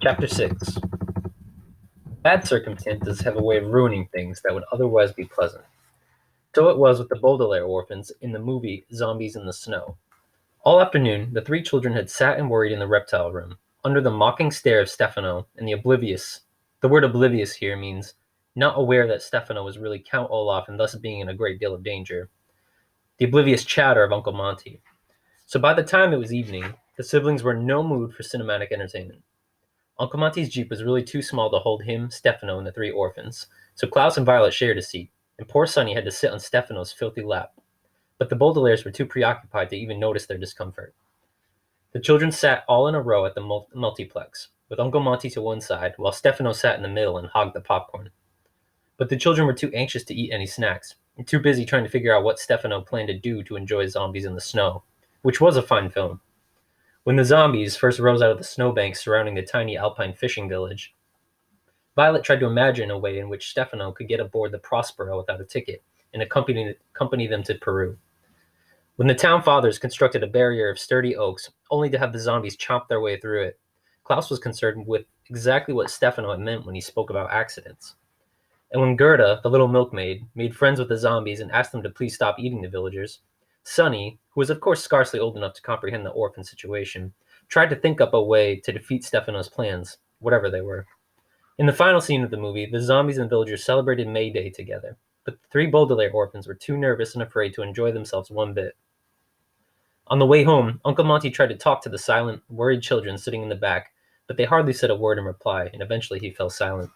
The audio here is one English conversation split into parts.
Chapter 6. Bad circumstances have a way of ruining things that would otherwise be pleasant. So it was with the Baudelaire orphans in the movie Zombies in the Snow. All afternoon, the three children had sat and worried in the Reptile Room, under the mocking stare of Stefano and the oblivious. The word oblivious here means not aware that Stefano was really Count Olaf and thus being in a great deal of danger. The oblivious chatter of Uncle Monty. So by the time it was evening, the siblings were in no mood for cinematic entertainment. Uncle Monty's jeep was really too small to hold him, Stefano, and the three orphans, so Klaus and Violet shared a seat, and poor Sonny had to sit on Stefano's filthy lap. But the Baudelaires were too preoccupied to even notice their discomfort. The children sat all in a row at the multiplex, with Uncle Monty to one side, while Stefano sat in the middle and hogged the popcorn. But the children were too anxious to eat any snacks, and too busy trying to figure out what Stefano planned to do to enjoy Zombies in the Snow, which was a fine film. When the zombies first rose out of the snowbanks surrounding the tiny alpine fishing village, Violet tried to imagine a way in which Stefano could get aboard the Prospero without a ticket and accompany them to Peru. When the town fathers constructed a barrier of sturdy oaks, only to have the zombies chomp their way through it, Klaus was concerned with exactly what Stefano had meant when he spoke about accidents. And when Gerda, the little milkmaid, made friends with the zombies and asked them to please stop eating the villagers, Sonny, who was of course scarcely old enough to comprehend the orphan situation, tried to think up a way to defeat Stefano's plans, whatever they were. In the final scene of the movie, the zombies and villagers celebrated May Day together, but the three Baudelaire orphans were too nervous and afraid to enjoy themselves one bit. On the way home, Uncle Monty tried to talk to the silent, worried children sitting in the back, but they hardly said a word in reply, and eventually he fell silent.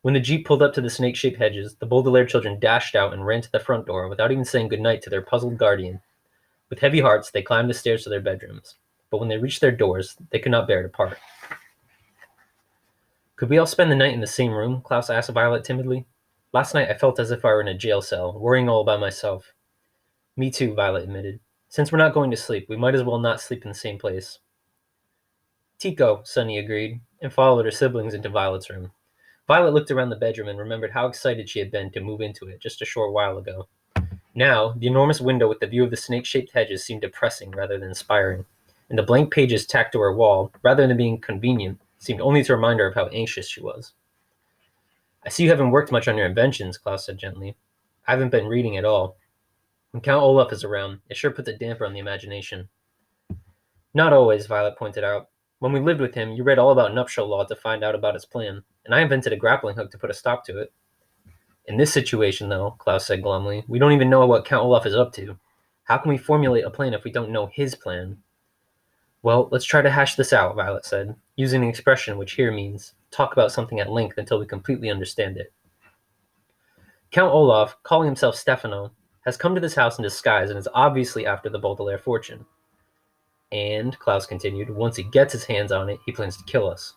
When the jeep pulled up to the snake-shaped hedges, the Baudelaire children dashed out and ran to the front door without even saying goodnight to their puzzled guardian. With heavy hearts, they climbed the stairs to their bedrooms, but when they reached their doors, they could not bear to part. Could we all spend the night in the same room? Klaus asked Violet timidly. Last night I felt as if I were in a jail cell, worrying all by myself. Me too, Violet admitted. Since we're not going to sleep, we might as well not sleep in the same place. Tico, Sonny agreed, and followed her siblings into Violet's room. Violet looked around the bedroom and remembered how excited she had been to move into it just a short while ago. Now, the enormous window with the view of the snake-shaped hedges seemed depressing rather than inspiring, and the blank pages tacked to her wall, rather than being convenient, seemed only to remind her of how anxious she was. I see you haven't worked much on your inventions, Klaus said gently. I haven't been reading at all. When Count Olaf is around, it sure puts a damper on the imagination. Not always, Violet pointed out. When we lived with him, you read all about nuptial law to find out about his plan, and I invented a grappling hook to put a stop to it. In this situation, though, Klaus said glumly, we don't even know what Count Olaf is up to. How can we formulate a plan if we don't know his plan? Well, let's try to hash this out, Violet said, using an expression which here means talk about something at length until we completely understand it. Count Olaf, calling himself Stefano, has come to this house in disguise and is obviously after the Baudelaire fortune. And, Klaus continued, once he gets his hands on it, he plans to kill us.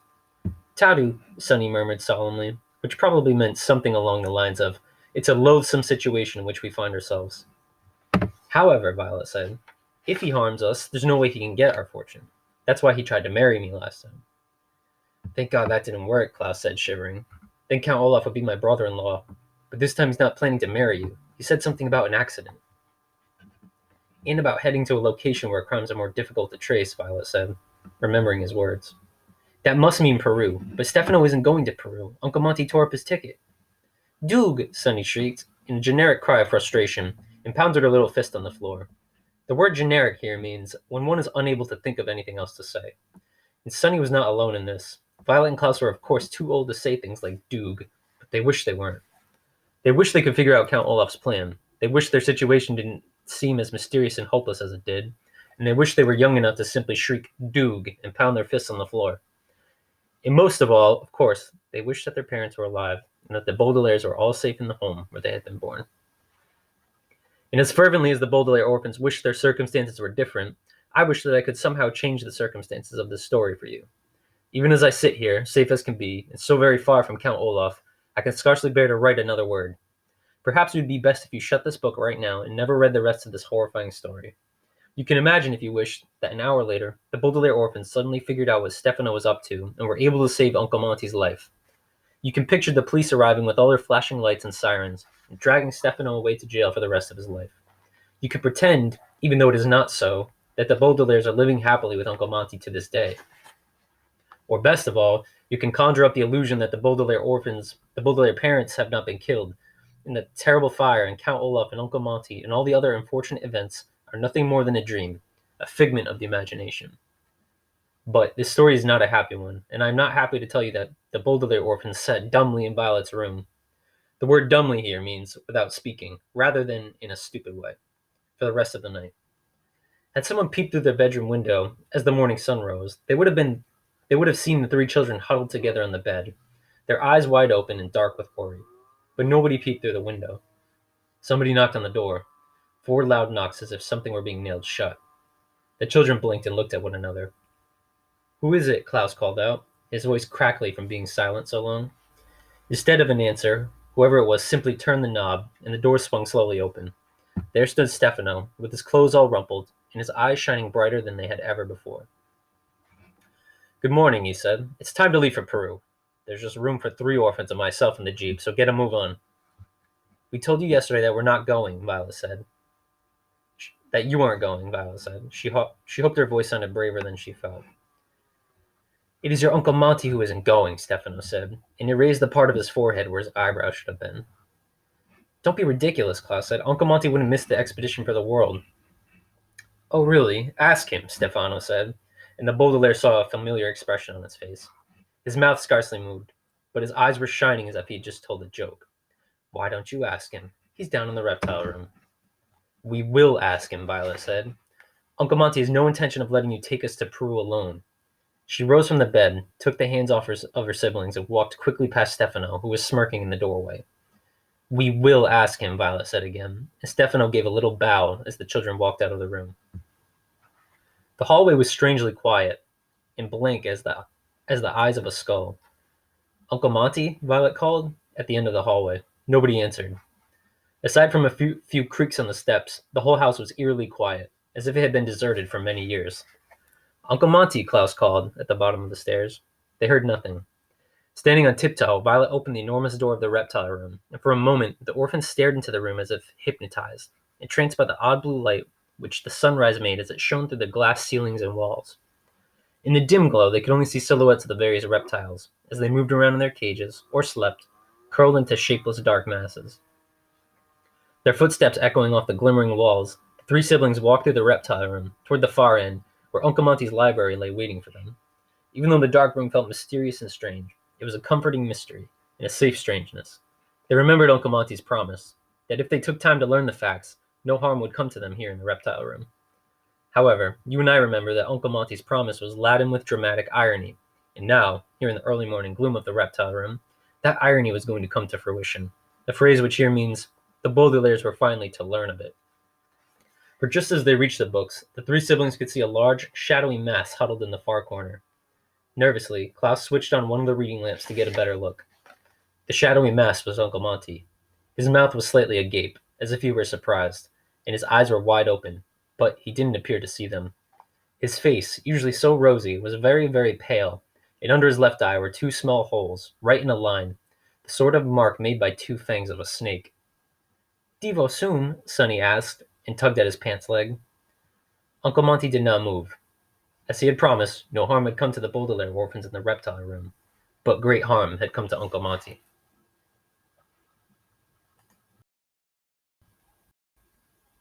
Tadu, Sonny murmured solemnly, which probably meant something along the lines of, it's a loathsome situation in which we find ourselves. However, Violet said, if he harms us, there's no way he can get our fortune. That's why he tried to marry me last time. Thank God that didn't work, Klaus said, shivering. Then Count Olaf would be my brother-in-law. But this time he's not planning to marry you. He said something about an accident. And about heading to a location where crimes are more difficult to trace, Violet said, remembering his words. That must mean Peru, but Stefano isn't going to Peru. Uncle Monty tore up his ticket. Doog, Sonny shrieked, in a generic cry of frustration, and pounded her little fist on the floor. The word generic here means when one is unable to think of anything else to say. And Sonny was not alone in this. Violet and Klaus were of course too old to say things like Doog, but they wished they weren't. They wished they could figure out Count Olaf's plan. They wished their situation didn't seem as mysterious and hopeless as it did, and they wished they were young enough to simply shriek Doog and pound their fists on the floor. And most of all, of course, they wished that their parents were alive and that the Baudelaires were all safe in the home where they had been born. And as fervently as the Baudelaire orphans wished their circumstances were different, I wish that I could somehow change the circumstances of this story for you. Even as I sit here, safe as can be, and so very far from Count Olaf, I can scarcely bear to write another word. Perhaps it would be best if you shut this book right now and never read the rest of this horrifying story. You can imagine, if you wish, that an hour later, the Baudelaire orphans suddenly figured out what Stefano was up to and were able to save Uncle Monty's life. You can picture the police arriving with all their flashing lights and sirens and dragging Stefano away to jail for the rest of his life. You can pretend, even though it is not so, that the Baudelaires are living happily with Uncle Monty to this day. Or best of all, you can conjure up the illusion that the Baudelaire parents have not been killed, and that terrible fire and Count Olaf and Uncle Monty and all the other unfortunate events are nothing more than a dream, a figment of the imagination. But this story is not a happy one, and I'm not happy to tell you that the Baudelaire orphans sat dumbly in Violet's room. The word dumbly here means without speaking, rather than in a stupid way, for the rest of the night. Had someone peeped through their bedroom window as the morning sun rose, they would have seen the three children huddled together on the bed, their eyes wide open and dark with worry. But nobody peeped through the window. Somebody knocked on the door, 4 loud knocks as if something were being nailed shut. The children blinked and looked at one another. "Who is it?" Klaus called out, his voice crackly from being silent so long. Instead of an answer, whoever it was simply turned the knob, and the door swung slowly open. There stood Stefano, with his clothes all rumpled, and his eyes shining brighter than they had ever before. "Good morning," he said. "It's time to leave for Peru. There's just room for 3 orphans and myself in the Jeep, so get a move on." "We told you yesterday that we're not going," Violet said. "That you aren't going," Violet said. She hoped her voice sounded braver than she felt. "It is your Uncle Monty who isn't going," Stefano said, and he raised the part of his forehead where his eyebrow should have been. "Don't be ridiculous," Klaus said. "Uncle Monty wouldn't miss the expedition for the world." "Oh, really? Ask him," Stefano said, and the Baudelaire saw a familiar expression on his face. His mouth scarcely moved, but his eyes were shining as if he had just told a joke. "Why don't you ask him? He's down in the reptile room." "We will ask him," Violet said. "Uncle Monty has no intention of letting you take us to Peru alone." She rose from the bed, took the hands off of her siblings, and walked quickly past Stefano, who was smirking in the doorway. "We will ask him," Violet said again, and Stefano gave a little bow as the children walked out of the room. The hallway was strangely quiet, and blank as the eyes of a skull. "Uncle Monty?" Violet called, at the end of the hallway. Nobody answered. Aside from a few creaks on the steps, the whole house was eerily quiet, as if it had been deserted for many years. "Uncle Monty," Klaus called, at the bottom of the stairs. They heard nothing. Standing on tiptoe, Violet opened the enormous door of the reptile room, and for a moment the orphans stared into the room as if hypnotized, entranced by the odd blue light which the sunrise made as it shone through the glass ceilings and walls. In the dim glow, they could only see silhouettes of the various reptiles, as they moved around in their cages, or slept, curled into shapeless dark masses. Their footsteps echoing off the glimmering walls, the 3 siblings walked through the reptile room, toward the far end, where Uncle Monty's library lay waiting for them. Even though the dark room felt mysterious and strange, it was a comforting mystery, and a safe strangeness. They remembered Uncle Monty's promise, that if they took time to learn the facts, no harm would come to them here in the reptile room. However, you and I remember that Uncle Monty's promise was laden with dramatic irony, and now, here in the early morning gloom of the reptile room, that irony was going to come to fruition, a phrase which here means the Baudelaires were finally to learn of it. For just as they reached the books, the 3 siblings could see a large, shadowy mass huddled in the far corner. Nervously, Klaus switched on one of the reading lamps to get a better look. The shadowy mass was Uncle Monty. His mouth was slightly agape, as if he were surprised, and his eyes were wide open, but he didn't appear to see them. His face, usually so rosy, was very, very pale, and under his left eye were 2 small holes, right in a line, the sort of mark made by 2 fangs of a snake. "Devo soon?" Sonny asked, and tugged at his pants leg. Uncle Monty did not move. As he had promised, no harm had come to the Baudelaire orphans in the reptile room, but great harm had come to Uncle Monty.